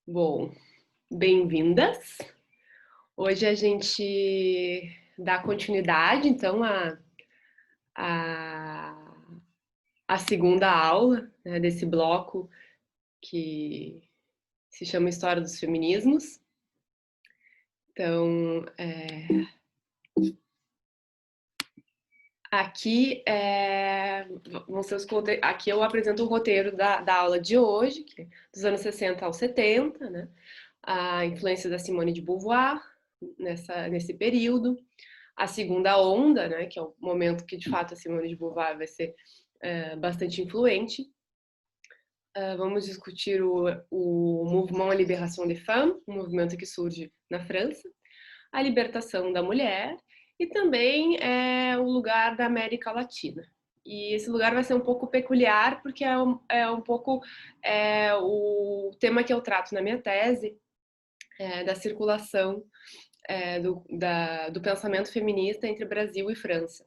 Bom, bem-vindas. Hoje a gente dá continuidade, então, a, a segunda aula, né, desse bloco que se chama História dos Feminismos. Então, aqui, aqui eu apresento o roteiro da aula de hoje, que é dos anos 60 aos 70, né? A influência da Simone de Beauvoir nesse período. A segunda onda, né, que é o momento que de fato a Simone de Beauvoir vai ser bastante influente. Vamos discutir o Mouvement à Libération des Femmes, um movimento que surge na França, a libertação da mulher e também o lugar da América Latina. E esse lugar vai ser um pouco peculiar porque é um pouco o tema que eu trato na minha tese, da circulação do pensamento feminista entre Brasil e França.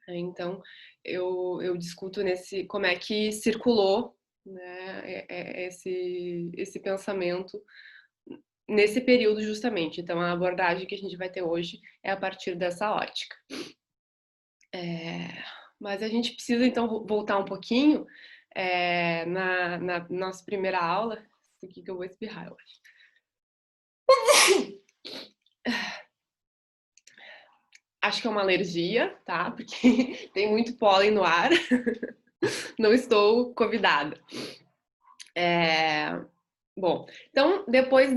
Então, eu discuto como é que circulou, né, esse pensamento nesse período justamente. Então, a abordagem que a gente vai ter hoje é a partir dessa ótica. Mas a gente precisa, então, voltar um pouquinho na nossa primeira aula. Isso aqui que eu vou espirrar, eu acho. Acho que é uma alergia, tá? Porque tem muito pólen no ar. Não estou convidada. Bom, então, depois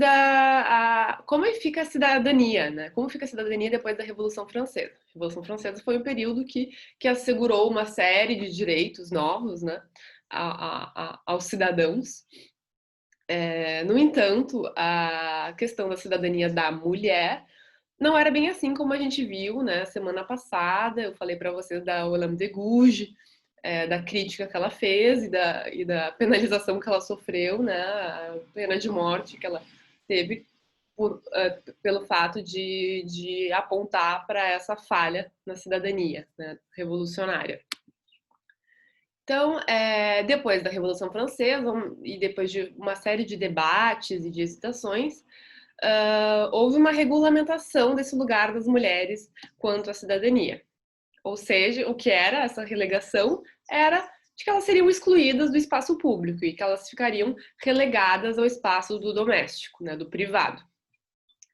como fica a cidadania, né? Como fica a cidadania depois da Revolução Francesa? A Revolução Francesa foi um período que assegurou uma série de direitos novos, né, aos cidadãos. No entanto, a questão da cidadania da mulher não era bem assim como a gente viu, né, semana passada. Eu falei para vocês da Olympe de Gouges, da crítica que ela fez e da penalização que ela sofreu, né, a pena de morte que ela teve pelo fato de apontar para essa falha na cidadania, né, revolucionária. Então, depois da Revolução Francesa e depois de uma série de debates e de hesitações, houve uma regulamentação desse lugar das mulheres quanto à cidadania. Ou seja, o que era essa relegação era de que elas seriam excluídas do espaço público e que elas ficariam relegadas ao espaço do doméstico, né, do privado.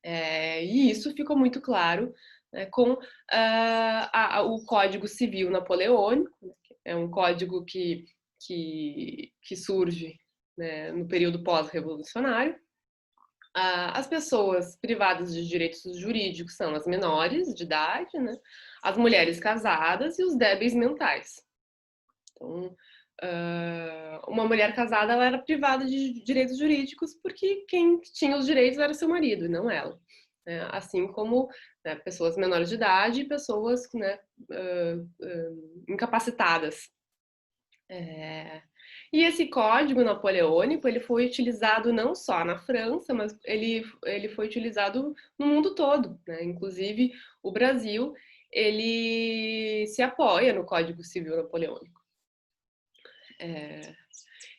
E isso ficou muito claro, né, com o Código Civil Napoleônico. É um código que surge, né, no período pós-revolucionário. As pessoas privadas de direitos jurídicos são as menores de idade, né, as mulheres casadas e os débeis mentais. Então, uma mulher casada ela era privada de direitos jurídicos porque quem tinha os direitos era seu marido e não ela. Né? Assim como, né, pessoas menores de idade e pessoas, né, incapacitadas. E esse código napoleônico ele foi utilizado não só na França, mas ele foi utilizado no mundo todo, né? Inclusive o Brasil ele se apoia no Código Civil Napoleônico.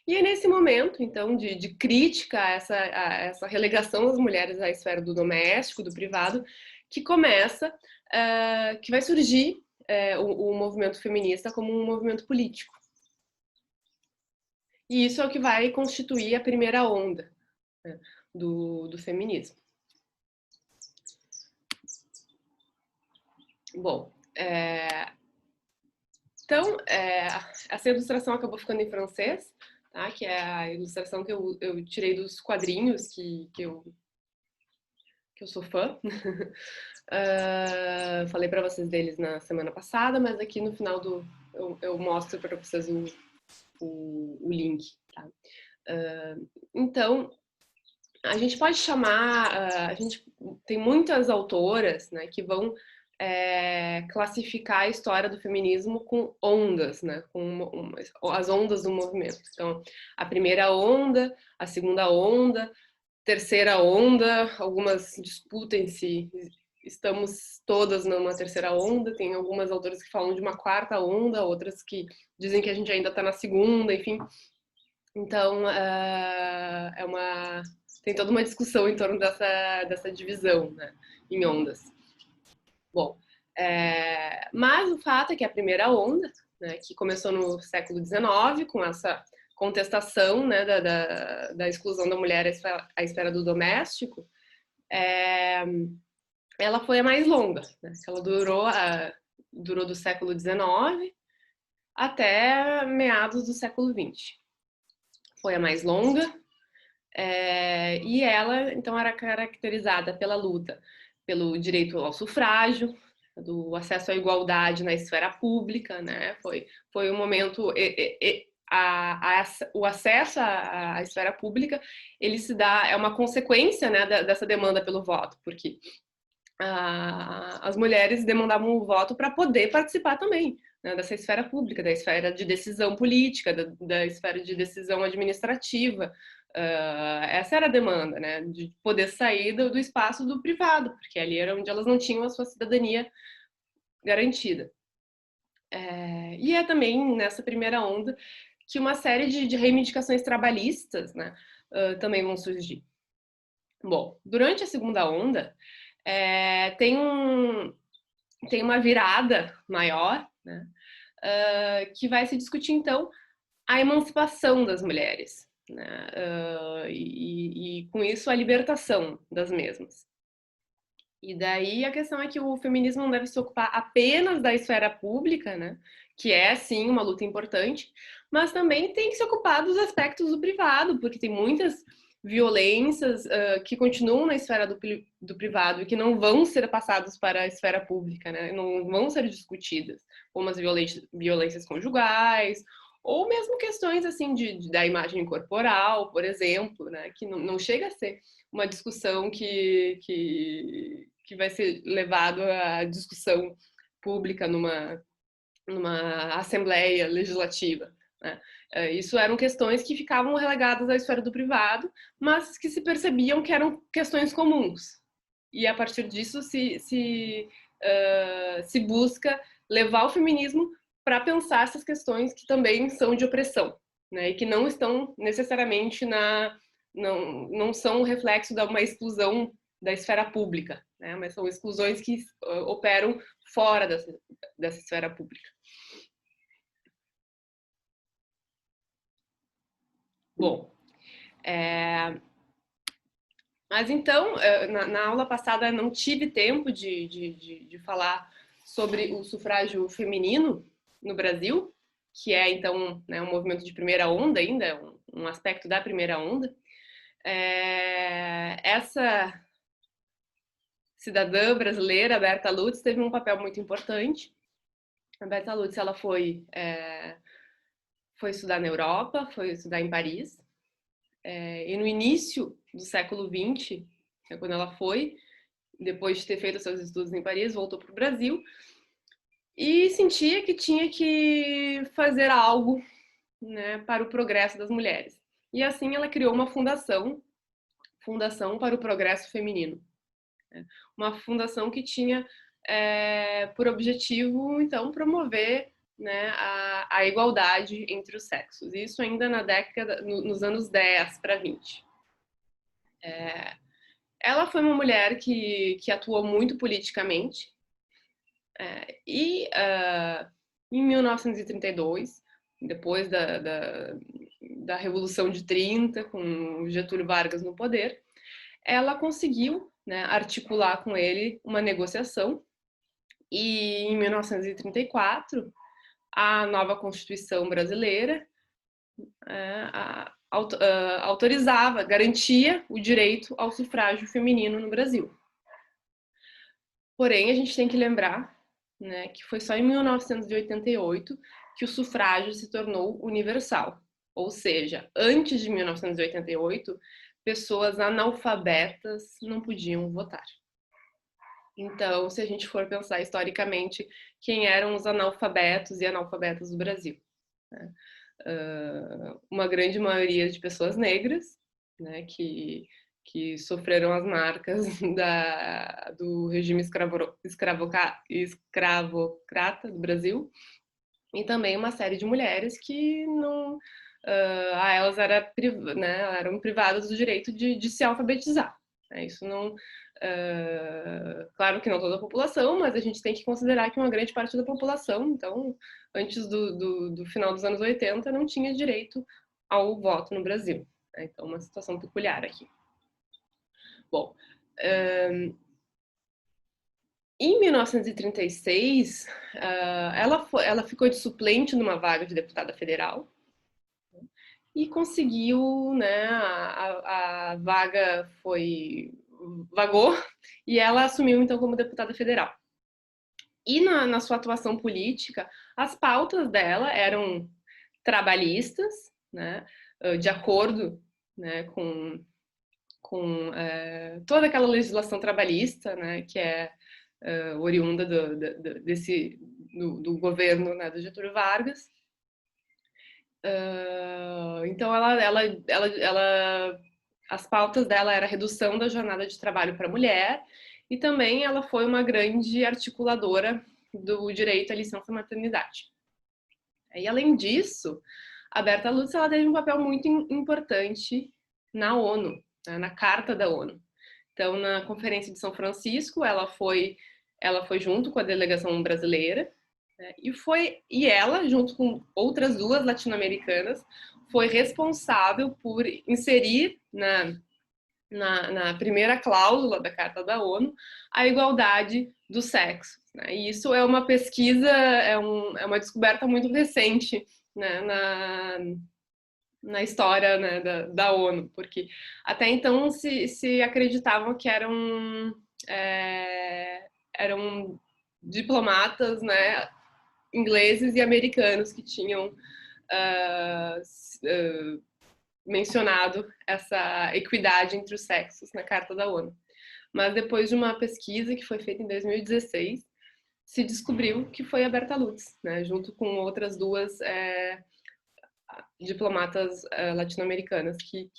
E é nesse momento, então, de crítica a essa relegação das mulheres à esfera do doméstico, do privado, que que vai surgir o movimento feminista como um movimento político. E isso é o que vai constituir a primeira onda, né, do feminismo. Bom, então, essa ilustração acabou ficando em francês, tá? Que é a ilustração que eu tirei dos quadrinhos que eu sou fã. Falei para vocês deles na semana passada, mas aqui no final eu mostro para vocês o link. Tá? Então, a gente pode chamar, a gente tem muitas autoras, né, que vão classificar a história do feminismo com ondas, né, com as ondas do movimento. Então, a primeira onda, a segunda onda, terceira onda, algumas discutem se estamos todas numa terceira onda, tem algumas autoras que falam de uma quarta onda, outras que dizem que a gente ainda está na segunda, enfim. Então, tem toda uma discussão em torno dessa divisão, né, em ondas. Bom, mas o fato é que a primeira onda, né, que começou no século XIX, com essa contestação, né, da exclusão da mulher à esfera do doméstico, ela foi a mais longa. Né? Ela durou do século XIX até meados do século XX. Foi a mais longa, e ela, então, era caracterizada pela luta pelo direito ao sufrágio, do acesso à igualdade na esfera pública, né? Foi um momento... o acesso à esfera pública, ele se dá, é uma consequência, né, dessa demanda pelo voto, porque as mulheres demandavam o voto para poder participar também, né, dessa esfera pública, da esfera de decisão política, da esfera de decisão administrativa. Essa era a demanda, né, de poder sair do espaço do privado, porque ali era onde elas não tinham a sua cidadania garantida. E é também nessa primeira onda que uma série de reivindicações trabalhistas, né, também vão surgir. Bom, durante a segunda onda, tem uma virada maior, né, que vai se discutir, então, a emancipação das mulheres, né, e com isso a libertação das mesmas. E daí a questão é que o feminismo não deve se ocupar apenas da esfera pública, né, que é, sim, uma luta importante, mas também tem que se ocupar dos aspectos do privado, porque tem muitas violências que continuam na esfera do privado e que não vão ser passadas para a esfera pública, né? Não vão ser discutidas, como as violências conjugais, ou mesmo questões assim da imagem corporal, por exemplo, né? Que não chega a ser uma discussão que vai ser levado à discussão pública numa assembleia legislativa. Né? Isso eram questões que ficavam relegadas à esfera do privado, mas que se percebiam que eram questões comuns. E a partir disso se busca levar o feminismo para pensar essas questões que também são de opressão, né? E que não estão necessariamente não são um reflexo de uma exclusão da esfera pública, né? Mas são exclusões que operam fora dessa esfera pública. Bom, mas então, na aula passada não tive tempo de falar sobre o sufrágio feminino no Brasil, que é então, né, um movimento de primeira onda ainda, um aspecto da primeira onda. Essa cidadã brasileira, Berta Lutz, teve um papel muito importante. A Berta Lutz, ela foi estudar na Europa, foi estudar em Paris, e no início do século XX, quando ela foi, depois de ter feito seus estudos em Paris, voltou para o Brasil e sentia que tinha que fazer algo, né, para o progresso das mulheres. E assim ela criou uma fundação para o Progresso Feminino. Uma fundação que tinha por objetivo, então, promover, né, a igualdade entre os sexos. Isso ainda nos anos 10 para 20. Ela foi uma mulher que atuou muito politicamente, e em 1932, depois da Revolução de 30, com Getúlio Vargas no poder, ela conseguiu, né, articular com ele uma negociação, e em 1934 a nova Constituição brasileira autorizava, garantia o direito ao sufrágio feminino no Brasil. Porém, a gente tem que lembrar, né, que foi só em 1988 que o sufrágio se tornou universal. Ou seja, antes de 1988, pessoas analfabetas não podiam votar. Então, se a gente for pensar historicamente, quem eram os analfabetos e analfabetas do Brasil? Né? Uma grande maioria de pessoas negras, né, que sofreram as marcas do regime escravocrata do Brasil, e também uma série de mulheres que a elas eram privadas do direito de se alfabetizar. Isso não, claro que não toda a população, mas a gente tem que considerar que uma grande parte da população, então, antes do final dos anos 80, não tinha direito ao voto no Brasil. Então, uma situação peculiar aqui. Bom, em 1936, ela ficou de suplente numa vaga de deputada federal e conseguiu, né, a vaga vagou e ela assumiu então como deputada federal. E na sua atuação política, as pautas dela eram trabalhistas, né, de acordo, né, com toda aquela legislação trabalhista, né, que é oriunda do governo, né, do Getúlio Vargas. Então, as pautas dela era a redução da jornada de trabalho para a mulher e também ela foi uma grande articuladora do direito à licença maternidade. E além disso, a Berta Lutz ela teve um papel muito importante na ONU, né, na Carta da ONU. Então, na Conferência de São Francisco, ela foi junto com a delegação brasileira, né, e ela, junto com outras duas latino-americanas, foi responsável por inserir na primeira cláusula da Carta da ONU a igualdade dos sexos. Né? E isso é uma pesquisa, é uma descoberta muito recente, né, na história, né, da ONU, porque até então se acreditavam que eram diplomatas, né, ingleses e americanos que tinham mencionado essa equidade entre os sexos na Carta da ONU. Mas depois de uma pesquisa que foi feita em 2016, se descobriu que foi a Berta Lutz, né, junto com outras duas diplomatas latino-americanas que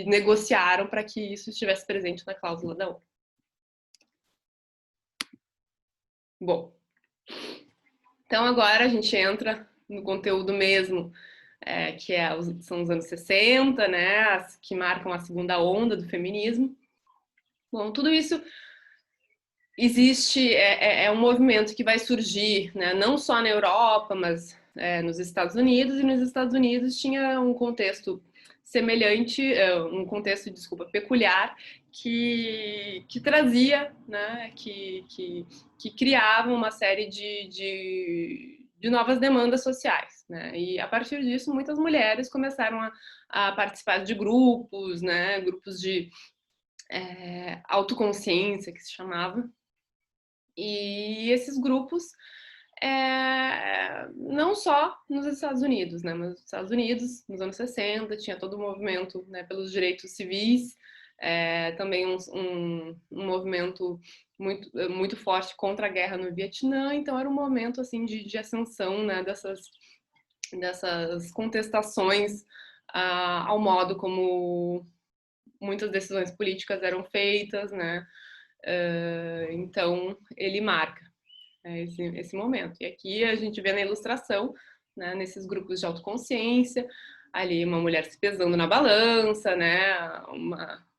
negociaram para que isso estivesse presente na cláusula da ONU. Bom, então agora a gente entra no conteúdo mesmo, que são os anos 60, né, que marcam a segunda onda do feminismo. Bom, tudo isso existe, é um movimento que vai surgir, né, não só na Europa, mas nos Estados Unidos, e nos Estados Unidos tinha um contexto semelhante, desculpa, peculiar, que trazia, né, que criava uma série de novas demandas sociais, né, e a partir disso muitas mulheres começaram a participar de grupos, né, grupos de autoconsciência, que se chamava, e esses grupos não só nos Estados Unidos, né, mas nos Estados Unidos, nos anos 60, tinha todo o movimento, né, pelos direitos civis, também um movimento muito forte contra a guerra no Vietnã, então era um momento assim de ascensão, né, dessas contestações ao modo como muitas decisões políticas eram feitas, né, então ele marca esse momento. E aqui a gente vê na ilustração, né, nesses grupos de autoconsciência, ali uma mulher se pesando na balança, né,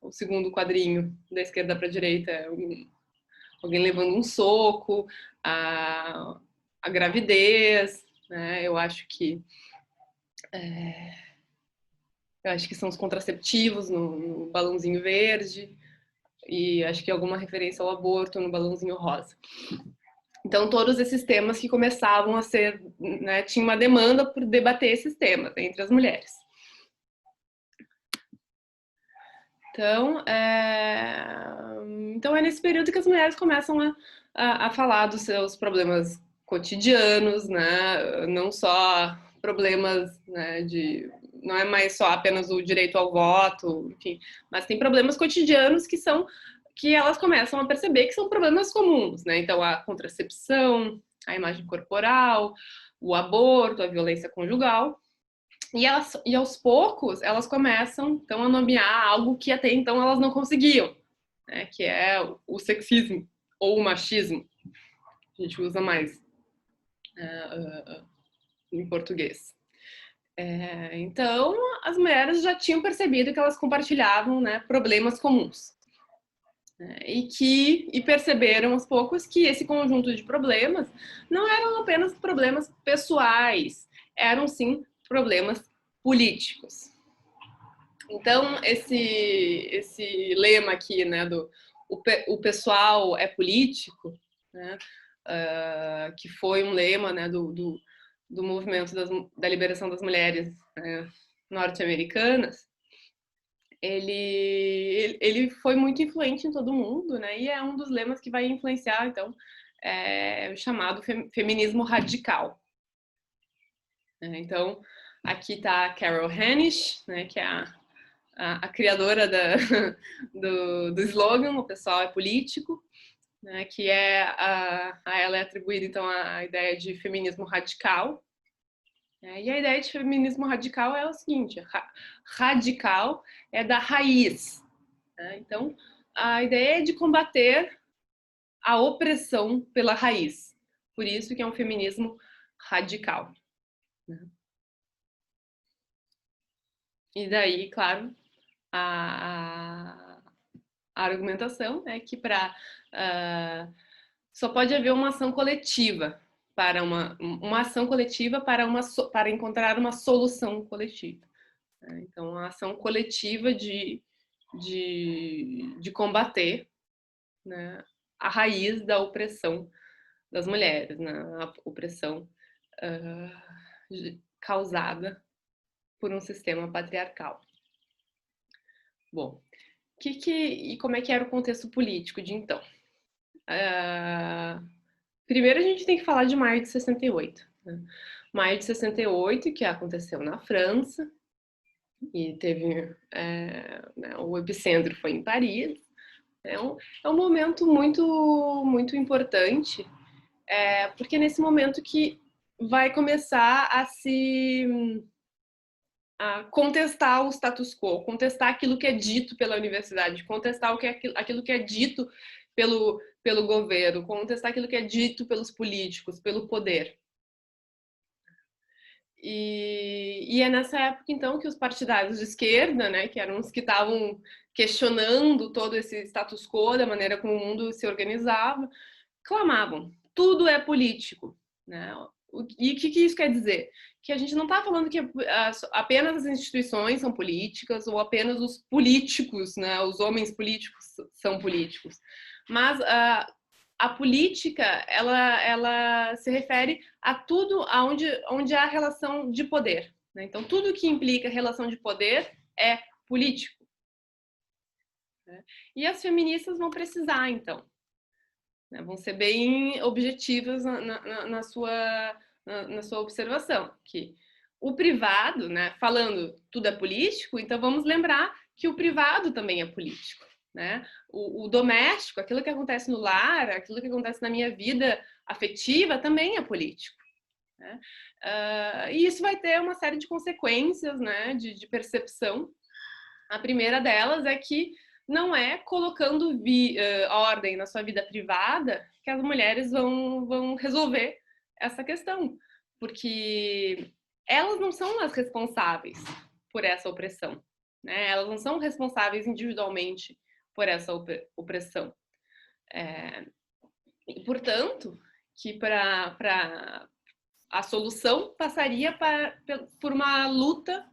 o segundo quadrinho da esquerda para a direita é alguém levando um soco, a gravidez, né, eu acho que são os contraceptivos no balãozinho verde, e acho que alguma referência ao aborto no balãozinho rosa. Então, todos esses temas que começavam a ser, né, tinha uma demanda por debater esses temas entre as mulheres. Então, é nesse período que as mulheres começam a falar dos seus problemas cotidianos, né, não só problemas, né, não é mais só apenas o direito ao voto, enfim, mas tem problemas cotidianos que elas começam a perceber que são problemas comuns, né? Então, a contracepção, a imagem corporal, o aborto, a violência conjugal. E aos poucos, elas começam, então, a nomear algo que até então elas não conseguiam, né? Que é o sexismo ou o machismo. A gente usa mais em português. Então, as mulheres já tinham percebido que elas compartilhavam, né, problemas comuns. E perceberam aos poucos que esse conjunto de problemas não eram apenas problemas pessoais, eram sim problemas políticos. Então, esse lema aqui, né, do o pessoal é político, né, que foi um lema, né, do movimento da liberação das mulheres, né, norte-americanas, ele foi muito influente em todo mundo, né, e é um dos lemas que vai influenciar, então, o chamado feminismo radical. Então, aqui está a Carol Hanisch, né, que é a criadora do slogan, o pessoal é político, né, que a ela é atribuída, então, a ideia de feminismo radical. E a ideia de feminismo radical é o seguinte, radical é da raiz. Né? Então, a ideia é de combater a opressão pela raiz. Por isso que é um feminismo radical. Né? E daí, claro, a argumentação é que só pode haver uma ação coletiva para uma ação coletiva para encontrar uma solução coletiva. Então, uma ação coletiva de combater, né, a raiz da opressão das mulheres, né, a opressão causada por um sistema patriarcal. Bom, e como é que era o contexto político de então? Primeiro a gente tem que falar de maio de 68. Né? Maio de 68, que aconteceu na França, e teve né, o epicentro foi em Paris. É um momento muito importante, porque é nesse momento que vai começar a contestar o status quo, contestar aquilo que é dito pela universidade, contestar aquilo que é dito pelo governo, contestar aquilo que é dito pelos políticos, pelo poder. E é nessa época, então, que os partidários de esquerda, né, que eram os que estavam questionando todo esse status quo, da maneira como o mundo se organizava, clamavam: tudo é político. Né? E o que isso quer dizer? Que a gente não está falando que apenas as instituições são políticas ou apenas os políticos, né, os homens políticos são políticos, mas a política ela se refere a tudo onde há relação de poder. Né? Então, tudo que implica relação de poder é político. Né? E as feministas vão precisar, então. Né? Vão ser bem objetivas na sua observação. Que o privado, né, falando tudo é político, então vamos lembrar que o privado também é político. Né? O doméstico, aquilo que acontece no lar, aquilo que acontece na minha vida afetiva também é político. Né? E isso vai ter uma série de consequências, né, de percepção. A primeira delas é que não é colocando ordem na sua vida privada que as mulheres vão resolver essa questão, porque elas não são as responsáveis por essa opressão, né? Elas não são responsáveis individualmente por essa opressão. E, portanto, que para a solução passaria por uma luta,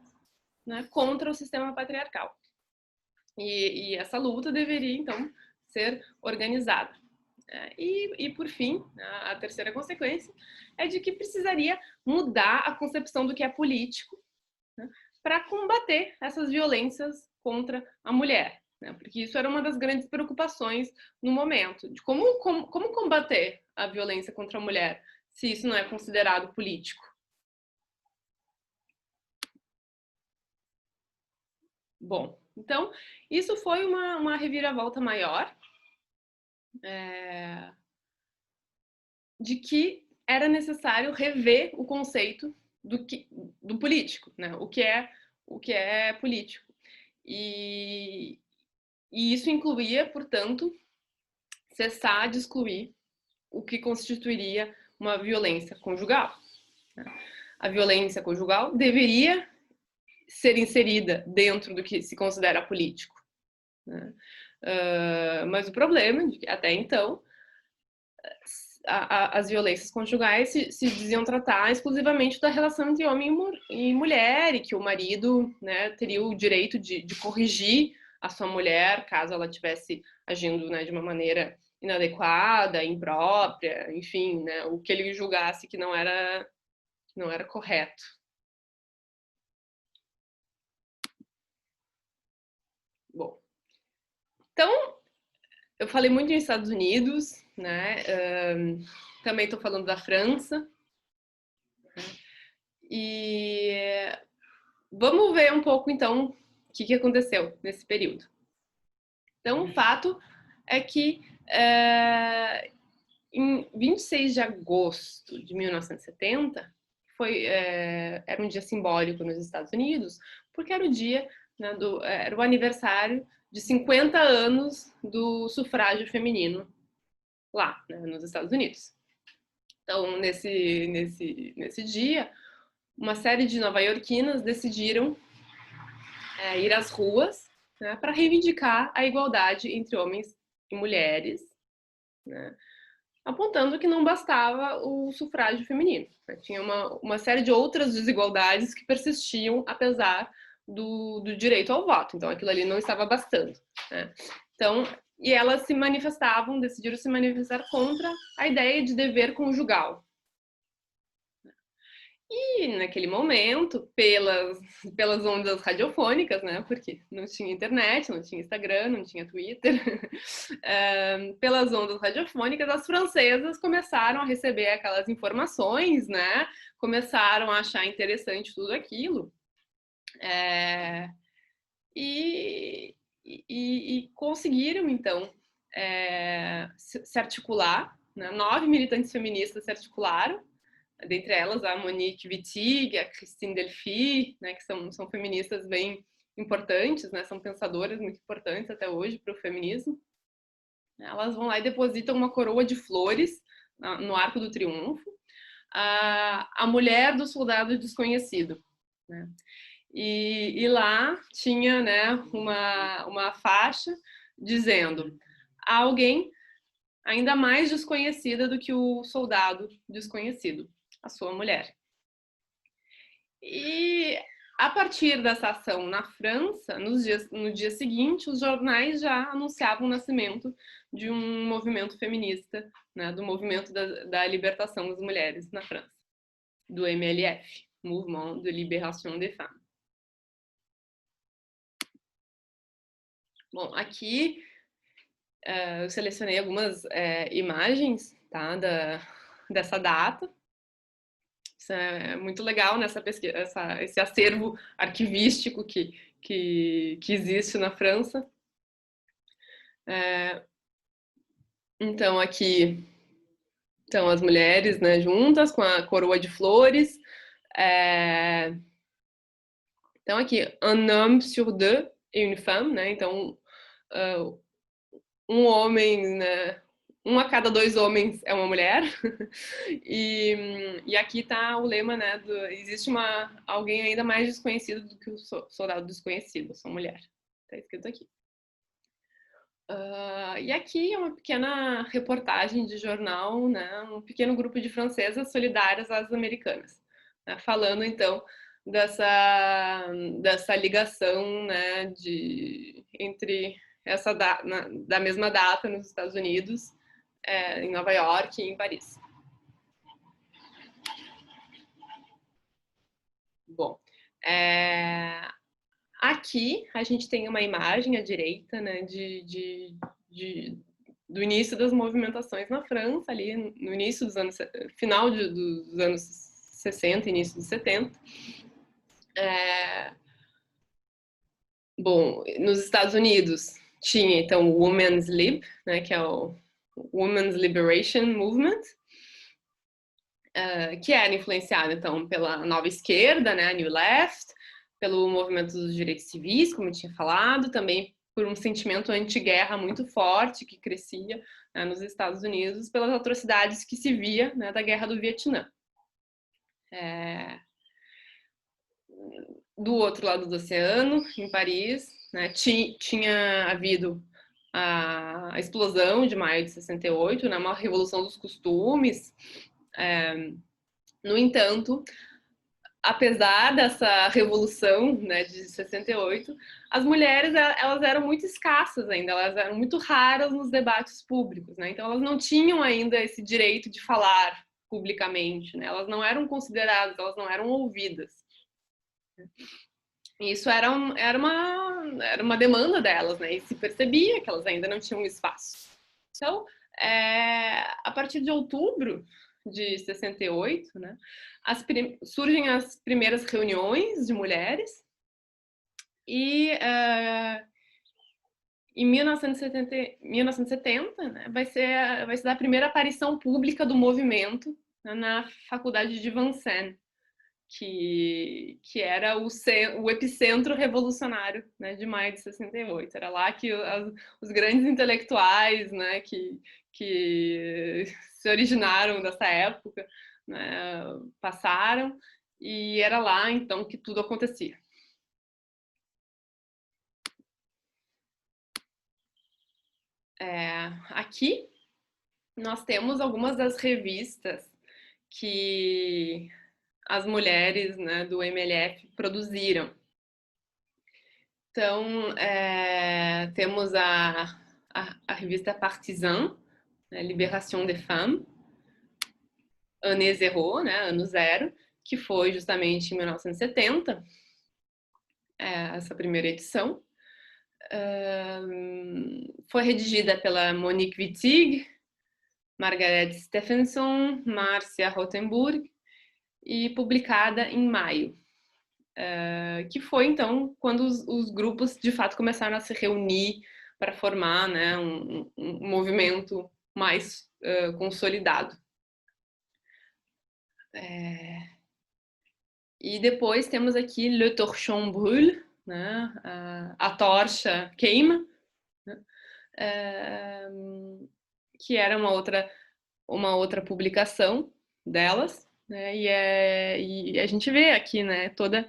né, contra o sistema patriarcal. E essa luta deveria, então, ser organizada. E por fim, a terceira consequência é de que precisaria mudar a concepção do que é político, né, para combater essas violências contra a mulher. Né, porque isso era uma das grandes preocupações no momento, de como combater a violência contra a mulher, se isso não é considerado político. Bom, então, isso foi uma reviravolta maior, de que era necessário rever o conceito do político, né? O que é político. E isso incluía, portanto, cessar de excluir o que constituiria uma violência conjugal. Né? a violência conjugal deveria ser inserida dentro do que se considera político, né? Mas o problema é que, até então, as violências conjugais se diziam tratar exclusivamente da relação entre homem e mulher, e que o marido, né, teria o direito de corrigir a sua mulher caso ela estivesse agindo, né, de uma maneira inadequada, imprópria, enfim, né, o que ele julgasse que não era correto. Bom, então, eu falei muito nos Estados Unidos, né? Também estou falando da França. Né? E vamos ver um pouco, então, o que aconteceu nesse período. Então, o fato é que em 26 de agosto de 1970, era um dia simbólico nos Estados Unidos, porque era o dia, né, era o aniversário de 50 anos do sufrágio feminino lá, né, nos Estados Unidos. Então, nesse dia, uma série de nova-iorquinas decidiram ir às ruas, né, para reivindicar a igualdade entre homens e mulheres, né, apontando que não bastava o sufrágio feminino. Né, tinha uma série de outras desigualdades que persistiam apesar do direito ao voto. Então, aquilo ali não estava bastando. Né? Então, e elas decidiram se manifestar contra a ideia de dever conjugal. E naquele momento, pelas ondas radiofônicas, né? Porque não tinha internet, não tinha Instagram, não tinha Twitter. Pelas ondas radiofônicas, as francesas começaram a receber aquelas informações, né? Começaram a achar interessante tudo aquilo. E conseguiram, então, se articular. Né? 9 militantes feministas se articularam, dentre elas a Monique Wittig, a Christine Delphi, né, que são feministas bem importantes, né, são pensadoras muito importantes até hoje para o feminismo. Elas vão lá e depositam uma coroa de flores no Arco do Triunfo, a mulher do soldado desconhecido. Né? E lá tinha, né, uma faixa dizendo: há alguém ainda mais desconhecida do que o soldado desconhecido, a sua mulher. E a partir dessa ação na França, no dia seguinte, os jornais já anunciavam o nascimento de um movimento feminista, né, do movimento da libertação das mulheres na França, do MLF, Mouvement de Libération des Femmes. Bom, aqui eu selecionei algumas imagens, tá, dessa data. Isso é muito legal nessa pesquisa, esse acervo arquivístico que existe na França. Então, aqui estão as mulheres, né, juntas com a coroa de flores. Então, aqui, un homme sur deux et une femme, né? Então, um homem, né? Um a cada 2 homens é uma mulher. E aqui está o lema, né? Existe alguém ainda mais desconhecido do que o soldado desconhecido, eu sou mulher. Está escrito aqui. E aqui é uma pequena reportagem de jornal, né? Um pequeno grupo de francesas solidárias às americanas, né? Falando então dessa ligação, né? Entre essa da mesma data nos Estados Unidos, em Nova York e em Paris. Bom, aqui a gente tem uma imagem à direita, né, do início das movimentações na França, ali no início dos anos, final dos anos 60, início dos 70. Bom, nos Estados Unidos tinha então o Women's Lib, né, que é o Women's Liberation Movement, que era influenciado então pela nova esquerda, né, a New Left, pelo movimento dos direitos civis, como eu tinha falado, também por um sentimento anti-guerra muito forte que crescia, né, nos Estados Unidos pelas atrocidades que se via, né, da guerra do Vietnã. do outro lado do oceano, em Paris, né, tinha havido a explosão de maio de 68, né, uma revolução dos costumes. No entanto, apesar dessa revolução, né, de 68, as mulheres elas eram muito escassas ainda, elas eram muito raras nos debates públicos, né? Então elas não tinham ainda esse direito de falar publicamente, né? Elas não eram consideradas, elas não eram ouvidas. E isso era uma demanda delas, né? E se percebia que elas ainda não tinham espaço. Então, a partir de outubro de 68, né, surgem as primeiras reuniões de mulheres e em 1970 né, vai se dar a primeira aparição pública do movimento, né, na faculdade de Vincennes, que era o epicentro revolucionário, né, de maio de 68. Era lá que os grandes intelectuais, né, que se originaram dessa época, né, passaram, e era lá, então, que tudo acontecia. Aqui nós temos algumas das revistas que as mulheres, né, do MLF produziram. Então, temos a revista Partisan, né, Libération des Femmes, Année Zéro, né, ano zero, que foi justamente em 1970, essa primeira edição. Foi redigida pela Monique Wittig, Margaret Stephenson, Marcia Rothenburg e publicada em maio. Que foi, então, quando os grupos, de fato, começaram a se reunir para formar, né, um movimento mais consolidado. E depois temos aqui Le Torchon Brûle, né, a tocha queima, né, que era uma outra publicação delas, né, e a gente vê aqui, né, toda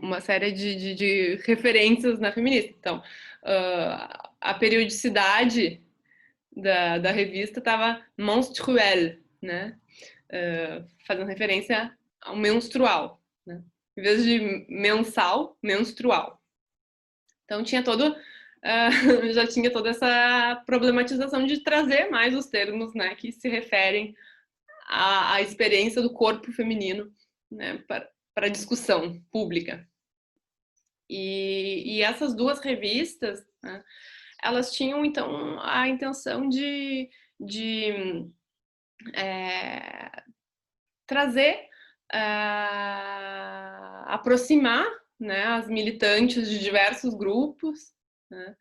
uma série de referências na feminista. Então, a periodicidade da revista estava menstruelle, né? Fazendo referência ao menstrual, né? Em vez de mensal, menstrual. Então tinha já tinha toda essa problematização de trazer mais os termos, né, que se referem à experiência do corpo feminino, né, para discussão pública. E essas duas revistas, né, elas tinham, então, a intenção de trazer, aproximar, né, as militantes de diversos grupos, né.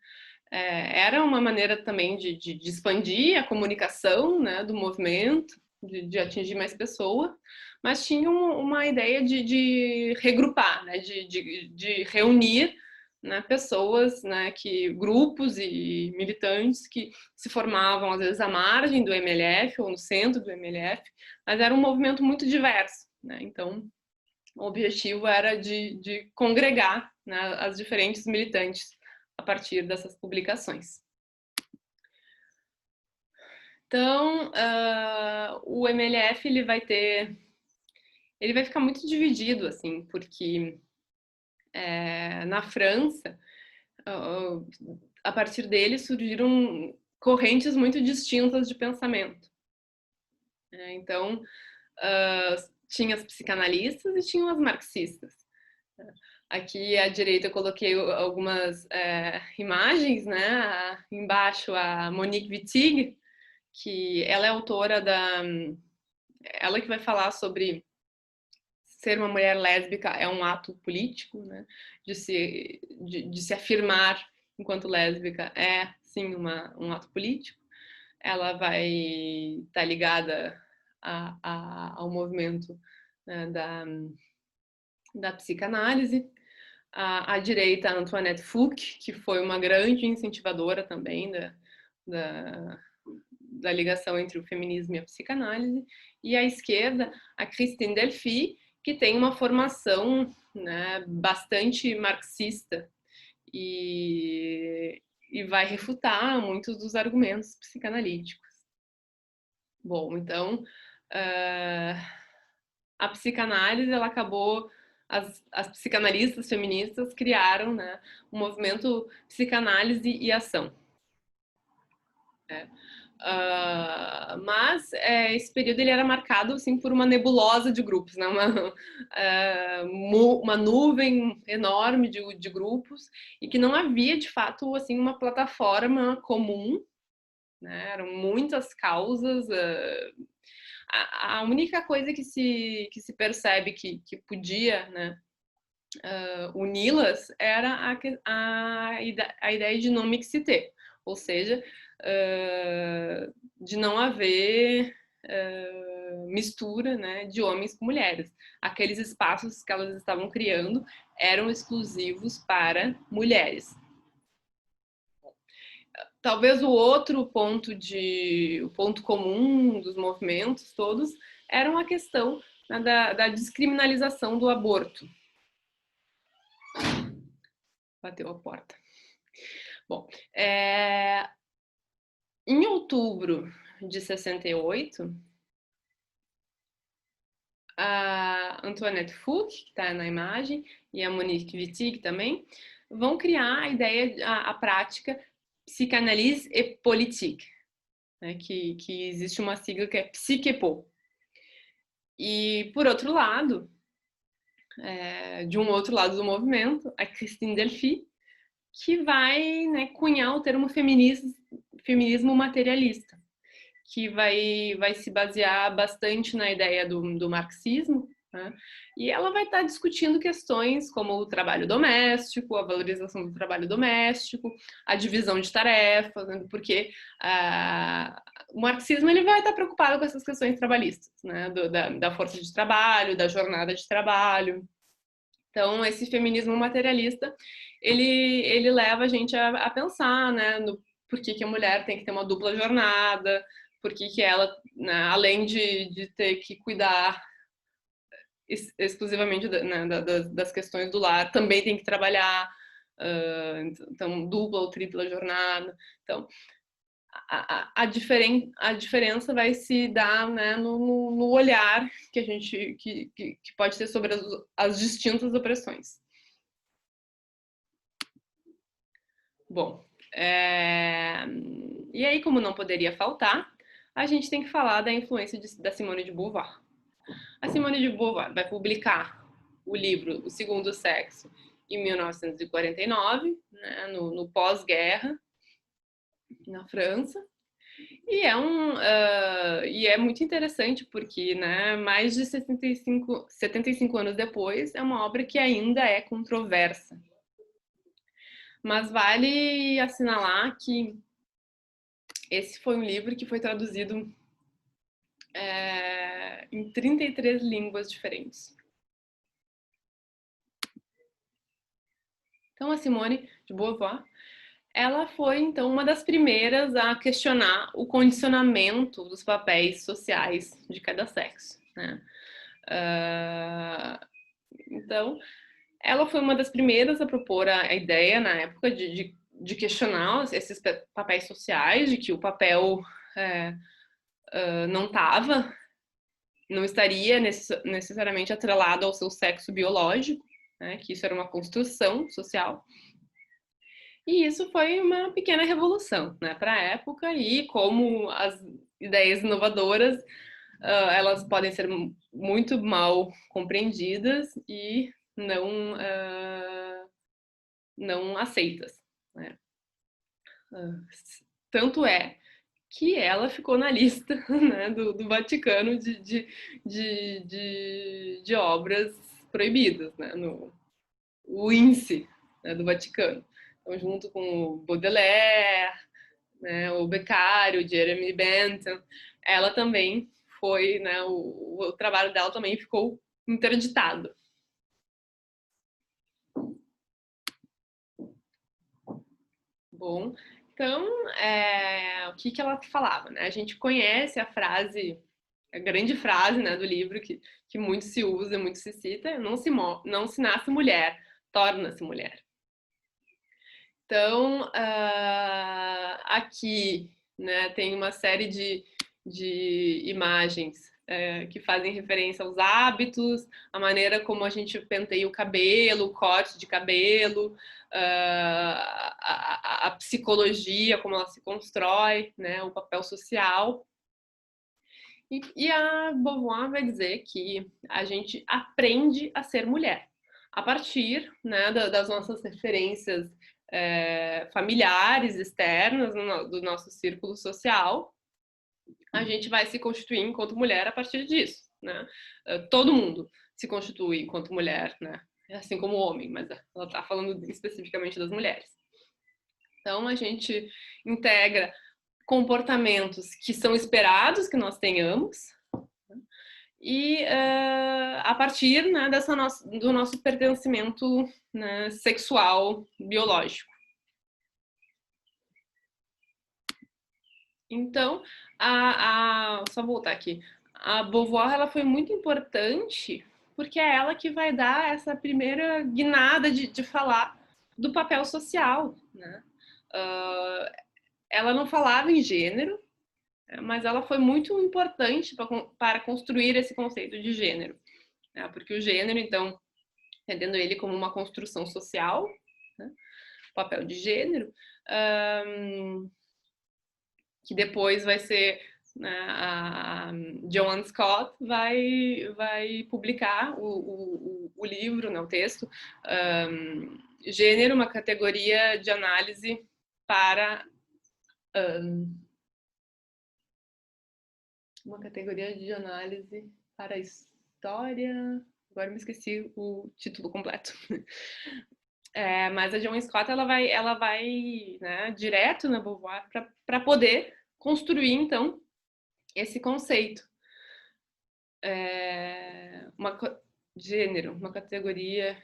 Era uma maneira também de expandir a comunicação, né, do movimento, de atingir mais pessoas, mas tinha uma ideia de regrupar, né, de reunir, né, pessoas, né, grupos e militantes que se formavam às vezes à margem do MLF ou no centro do MLF, mas era um movimento muito diverso, né? Então o objetivo era de congregar, né, as diferentes militantes a partir dessas publicações. Então, o MLF ele vai ficar muito dividido, assim, porque na França, a partir dele surgiram correntes muito distintas de pensamento. Então, tinha as psicanalistas e tinham as marxistas. Aqui à direita eu coloquei algumas imagens, né? Embaixo a Monique Wittig, que ela é autora ela que vai falar sobre ser uma mulher lésbica é um ato político, né? De se afirmar enquanto lésbica é, sim, um ato político. Ela vai estar ligada ao movimento, né, da psicanálise. À direita, a Antoinette Fouque, que foi uma grande incentivadora também da ligação entre o feminismo e a psicanálise, e à esquerda, a Christine Delphi, que tem uma formação, né, bastante marxista e vai refutar muitos dos argumentos psicanalíticos. Bom, então, a psicanálise, ela acabou, as psicanalistas feministas criaram, né, o movimento Psicanálise e Ação. Mas esse período ele era marcado assim, por uma nebulosa de grupos, né? Uma nuvem enorme de grupos, e que não havia de fato assim, uma plataforma comum, né? Eram muitas causas. A única coisa que se percebe que podia, né, uni-las era a ideia de não mixité, ou seja, de não haver mistura, né, de homens com mulheres. Aqueles espaços que elas estavam criando eram exclusivos para mulheres. Talvez o outro ponto o ponto comum dos movimentos todos era a questão, né, da descriminalização do aborto. Bateu a porta. Bom, em outubro de 68, a Antoinette Fouque, que está na imagem, e a Monique Wittig também, vão criar a ideia, a prática Psychanalyse et Politique, né, que existe uma sigla que é PsychEpo. E, por outro lado, de um outro lado do movimento, a Christine Delphi, que vai, né, cunhar o termo feminismo materialista, que vai se basear bastante na ideia do marxismo, né? E ela vai estar discutindo questões como o trabalho doméstico, a valorização do trabalho doméstico, a divisão de tarefas, né? Porque o marxismo ele vai estar preocupado com essas questões trabalhistas, né? Da força de trabalho, da jornada de trabalho. Então, esse feminismo materialista, ele leva a gente a pensar, né, no por que a mulher tem que ter uma dupla jornada, por que ela, né, além de ter que cuidar exclusivamente, né, das questões do lar, também tem que trabalhar, então, dupla ou tripla jornada. Então, a diferença vai se dar, né, no olhar que a gente que pode ter sobre as distintas opressões. Bom, e aí, como não poderia faltar, a gente tem que falar da influência da Simone de Beauvoir. A Simone de Beauvoir vai publicar o livro O Segundo Sexo em 1949, né, no pós-guerra, na França. E é muito interessante porque, né, mais de 75 anos depois, é uma obra que ainda é controversa. Mas vale assinalar que esse foi um livro que foi traduzido em 33 línguas diferentes. Então, a Simone de Beauvoir, ela foi, então, uma das primeiras a questionar o condicionamento dos papéis sociais de cada sexo, né? Então, ela foi uma das primeiras a propor a ideia, na época, de questionar esses papéis sociais, de que o papel não estaria necessariamente atrelado ao seu sexo biológico, né, que isso era uma construção social. E isso foi uma pequena revolução, né, para a época, e como as ideias inovadoras, elas podem ser muito mal compreendidas e não aceitas, né? Tanto é que ela ficou na lista, né, do Vaticano de obras proibidas, né, o índice, né, do Vaticano. Então, junto com o Baudelaire, né, o Beccario, Jeremy Bentham, ela também foi, né, o trabalho dela também ficou interditado. Bom, Então, o que ela falava, né? A gente conhece a frase, a grande frase, né, do livro que muito se usa, muito se cita, não se nasce mulher, torna-se mulher. Então, aqui, né, tem uma série de imagens que fazem referência aos hábitos, a maneira como a gente penteia o cabelo, o corte de cabelo, a psicologia, como ela se constrói, né, o papel social. E a Beauvoir vai dizer que a gente aprende a ser mulher a partir, né, das nossas referências familiares, externas, do nosso círculo social. A gente vai se constituir enquanto mulher a partir disso, né? Todo mundo se constitui enquanto mulher, né? Assim como o homem, mas ela está falando especificamente das mulheres. Então a gente integra comportamentos que são esperados que nós tenhamos, e a partir, né, do nosso pertencimento, né, sexual, biológico. Então, só voltar aqui, a Beauvoir ela foi muito importante porque é ela que vai dar essa primeira guinada de falar do papel social, né? Ela não falava em gênero, mas ela foi muito importante para construir esse conceito de gênero, né? Porque o gênero, então, entendendo ele como uma construção social, né? Papel de gênero, que depois vai ser, né, a Joan Scott vai publicar o livro, né, o texto, Gênero, uma categoria de análise para uma categoria de análise para a história. Agora me esqueci o título completo. Mas a Joan Scott ela vai né, direto na Beauvoir para poder construir então esse conceito, gênero, uma categoria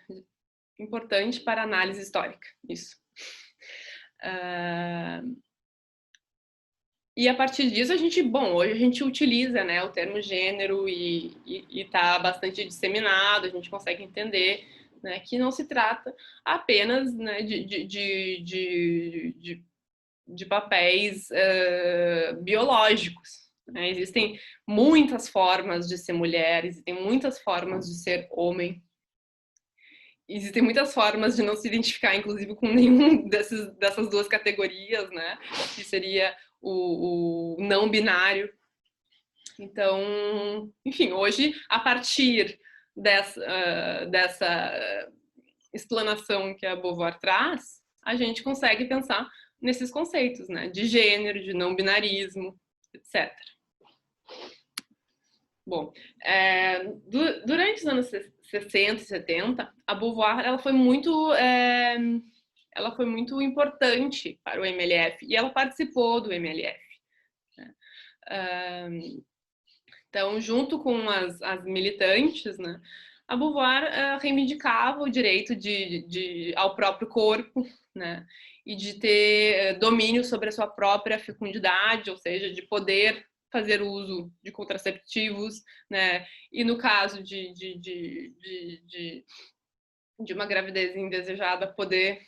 importante para análise histórica, isso. E a partir disso hoje a gente utiliza, né, o termo gênero e está bastante disseminado, a gente consegue entender, né, que não se trata apenas, né, de papéis biológicos. Né? Existem muitas formas de ser mulher, existem muitas formas de ser homem, existem muitas formas de não se identificar, inclusive, com nenhum dessas duas categorias, né? Que seria o não binário. Então, enfim, hoje, a partir dessa explanação que a Beauvoir traz, a gente consegue pensar nesses conceitos, né? De gênero, de não binarismo, etc. Bom, durante os anos 60 e 70, a Beauvoir ela foi muito importante para o MLF e ela participou do MLF. Né? Então, junto com as militantes, né, a Beauvoir reivindicava o direito ao próprio corpo, né, e de ter domínio sobre a sua própria fecundidade, ou seja, de poder fazer uso de contraceptivos, né, e no caso de uma gravidez indesejada, poder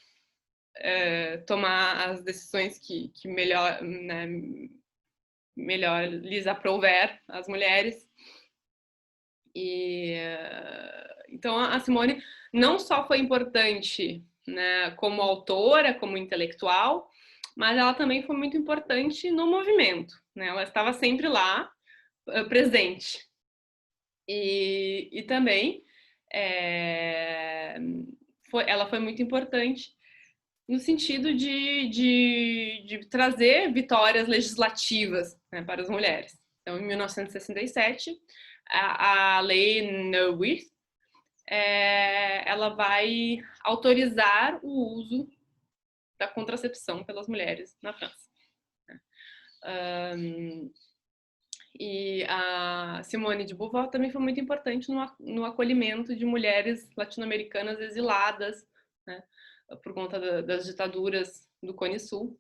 tomar as decisões que melhor, né, melhor lhes aprouver às mulheres. E então a Simone não só foi importante, né, como autora, como intelectual, mas ela também foi muito importante no movimento, né? Ela estava sempre lá, presente. E também ela foi muito importante no sentido de trazer vitórias legislativas, né, para as mulheres. Então, em 1967, a lei Neuwirth, ela vai autorizar o uso da contracepção pelas mulheres na França. E a Simone de Beauvoir também foi muito importante no acolhimento de mulheres latino-americanas exiladas, né, por conta das ditaduras do Cone Sul.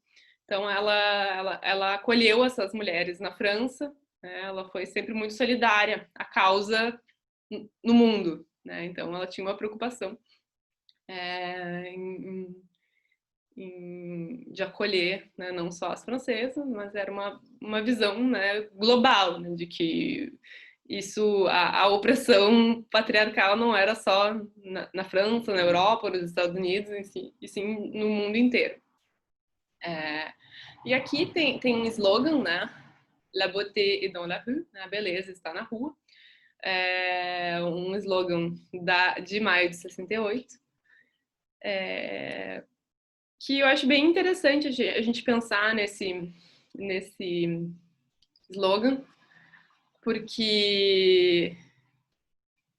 Então, ela acolheu essas mulheres na França, né? Ela foi sempre muito solidária à causa no mundo, né? Então, ela tinha uma preocupação de acolher, né, não só as francesas, mas era uma visão, né, global, né, de que a opressão patriarcal não era só na França, na Europa, nos Estados Unidos, e sim no mundo inteiro. E aqui tem um slogan, né? La beauté est dans la rue, né? A beleza está na rua. Um slogan de maio de 68. Que eu acho bem interessante a gente pensar nesse slogan, porque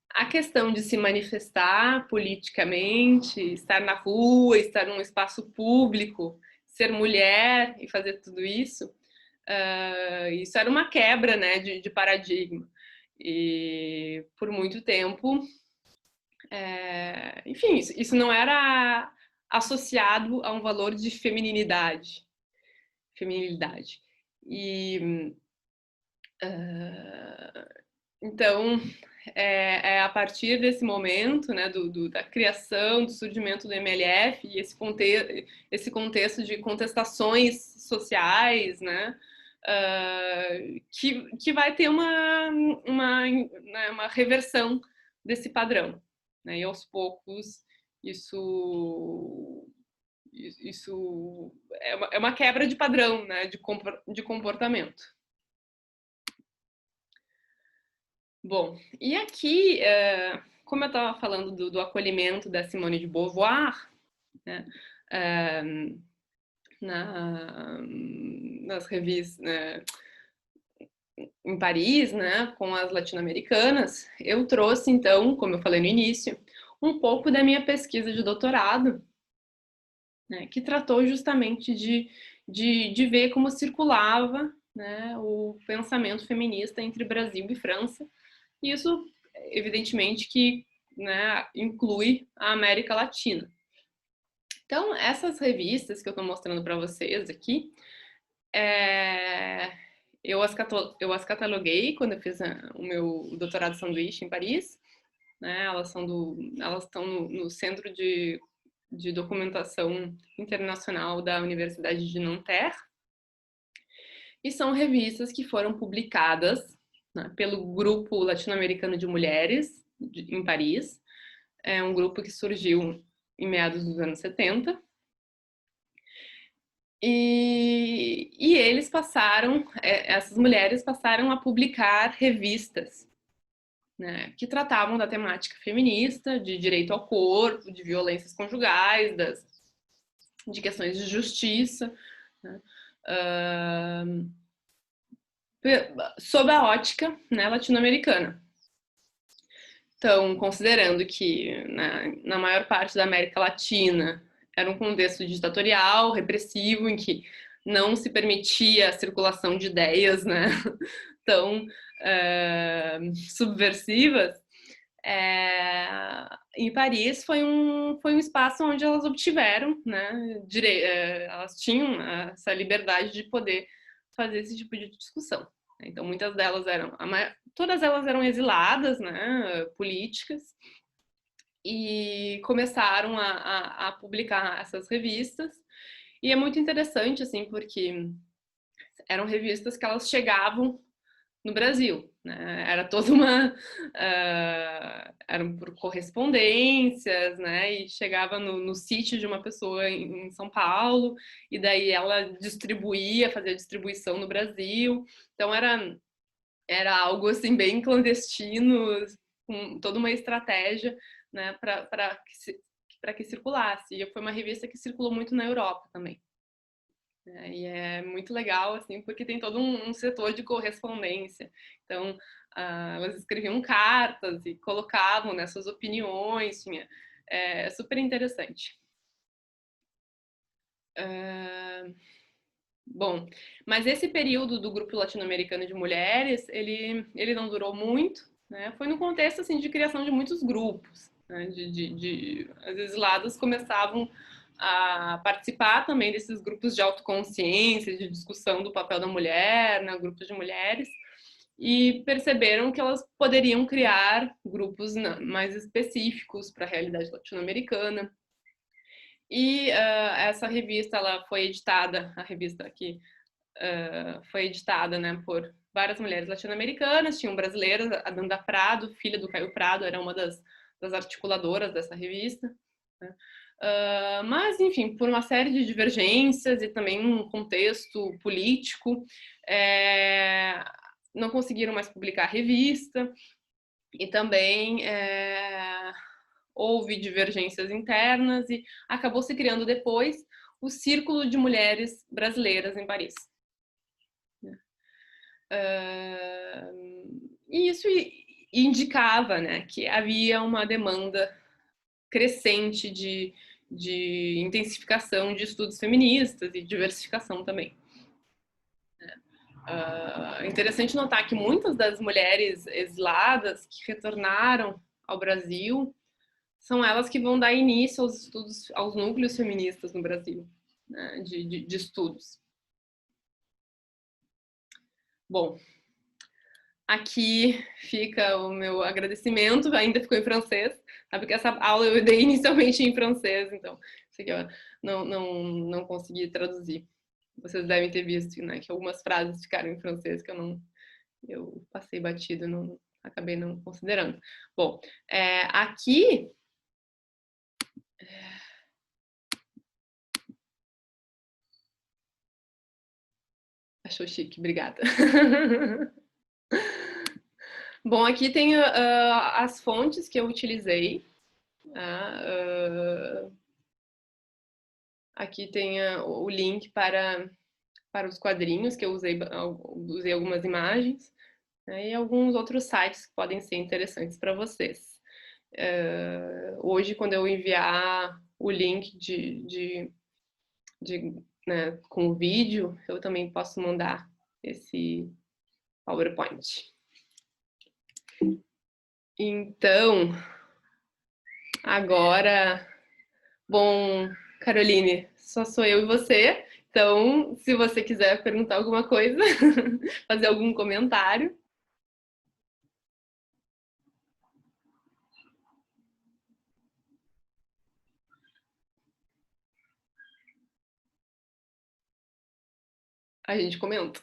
a questão de se manifestar politicamente, estar na rua, estar num espaço público, ser mulher e fazer tudo isso, isso era uma quebra, né, de paradigma. E por muito tempo, enfim, isso não era associado a um valor de feminilidade. E então a partir desse momento, né, da criação, do surgimento do MLF e esse contexto de contestações sociais, né, que vai ter uma reversão desse padrão, né, e aos poucos isso é uma quebra de padrão, né, de comportamento. Bom, e aqui, como eu estava falando do acolhimento da Simone de Beauvoir, né, nas revistas, né, em Paris, né, com as latino-americanas, eu trouxe, então, como eu falei no início, um pouco da minha pesquisa de doutorado, né, que tratou justamente de ver como circulava, né, o pensamento feminista entre Brasil e França. E isso, evidentemente, que, né, inclui a América Latina. Então, essas revistas que eu estou mostrando para vocês aqui, eu as cataloguei quando eu fiz o meu doutorado sanduíche em Paris. Né, elas estão no Centro de Documentação Internacional da Universidade de Nanterre. E são revistas que foram publicadas, né, pelo Grupo Latino-Americano de Mulheres, em Paris. É um grupo que surgiu em meados dos anos 70. E eles essas mulheres passaram a publicar revistas, né, que tratavam da temática feminista, de direito ao corpo, de violências conjugais, de questões de justiça, né, sob a ótica, né, latino-americana. Então, considerando que na maior parte da América Latina era um contexto ditatorial, repressivo, em que não se permitia a circulação de ideias, né, tão subversivas, em Paris foi um espaço onde elas obtiveram, né, elas tinham essa liberdade de poder fazer esse tipo de discussão. Então, muitas delas todas elas eram exiladas, né, políticas, e começaram a publicar essas revistas. E é muito interessante, assim, porque eram revistas que elas chegavam no Brasil, né? Era toda eram por correspondências, né? E chegava no sítio de uma pessoa em São Paulo, e daí ela fazia distribuição no Brasil. Então era algo assim bem clandestino, com toda uma estratégia, né, para que circulasse. E foi uma revista que circulou muito na Europa também. E é muito legal, assim, porque tem todo um setor de correspondência. Então, elas escreviam cartas e colocavam, né, suas opiniões, é super interessante. Bom, mas esse período do Grupo Latino-Americano de Mulheres, ele não durou muito, né? Foi no contexto, assim, de criação de muitos grupos, né? As exiladas começavam a participar também desses grupos de autoconsciência, de discussão do papel da mulher, né, grupos de mulheres, e perceberam que elas poderiam criar grupos mais específicos para a realidade latino-americana. E essa revista ela foi editada, a revista aqui foi editada, né, por várias mulheres latino-americanas, tinham brasileiras, a Danda Prado, filha do Caio Prado, era uma das articuladoras dessa revista, né? Mas, enfim, por uma série de divergências e também um contexto político, não conseguiram mais publicar a revista, e também houve divergências internas, e acabou se criando depois o Círculo de Mulheres Brasileiras em Paris. E isso indicava, né, que havia uma demanda crescente de intensificação de estudos feministas e diversificação também. É interessante notar que muitas das mulheres exiladas que retornaram ao Brasil são elas que vão dar início aos estudos, aos núcleos feministas no Brasil, né, de estudos. Bom, aqui fica o meu agradecimento, ainda ficou em francês, sabe que essa aula eu dei inicialmente em francês, então isso aqui eu não consegui traduzir. Vocês devem ter visto, né, que algumas frases ficaram em francês que eu passei batido, acabei não considerando. Bom, aqui achou chique, obrigada. Bom, aqui tem as fontes que eu utilizei. Aqui tem o link para os quadrinhos, que eu usei algumas imagens, né, e alguns outros sites que podem ser interessantes para vocês. Hoje, quando eu enviar o link né, com o vídeo, eu também posso mandar esse PowerPoint. Então, agora, bom, Caroline, só sou eu e você. Então, se você quiser perguntar alguma coisa, fazer algum comentário. A gente comenta.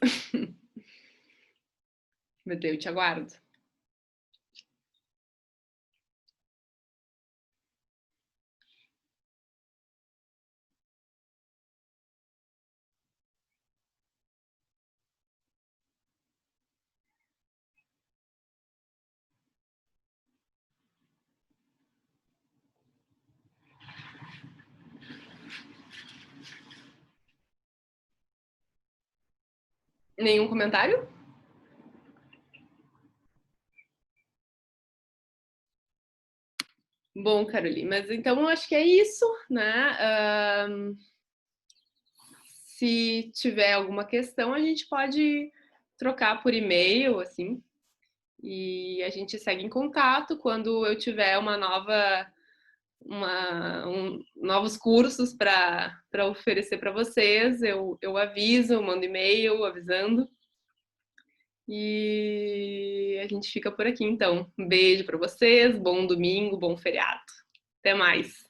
Eu te aguardo. Nenhum comentário? Bom, Caroline, mas então eu acho que é isso, né? Se tiver alguma questão, a gente pode trocar por e-mail, assim, e a gente segue em contato. Quando eu tiver novos cursos para oferecer para vocês, eu aviso, eu mando e-mail avisando. E a gente fica por aqui, então. Um beijo para vocês, bom domingo, bom feriado. Até mais.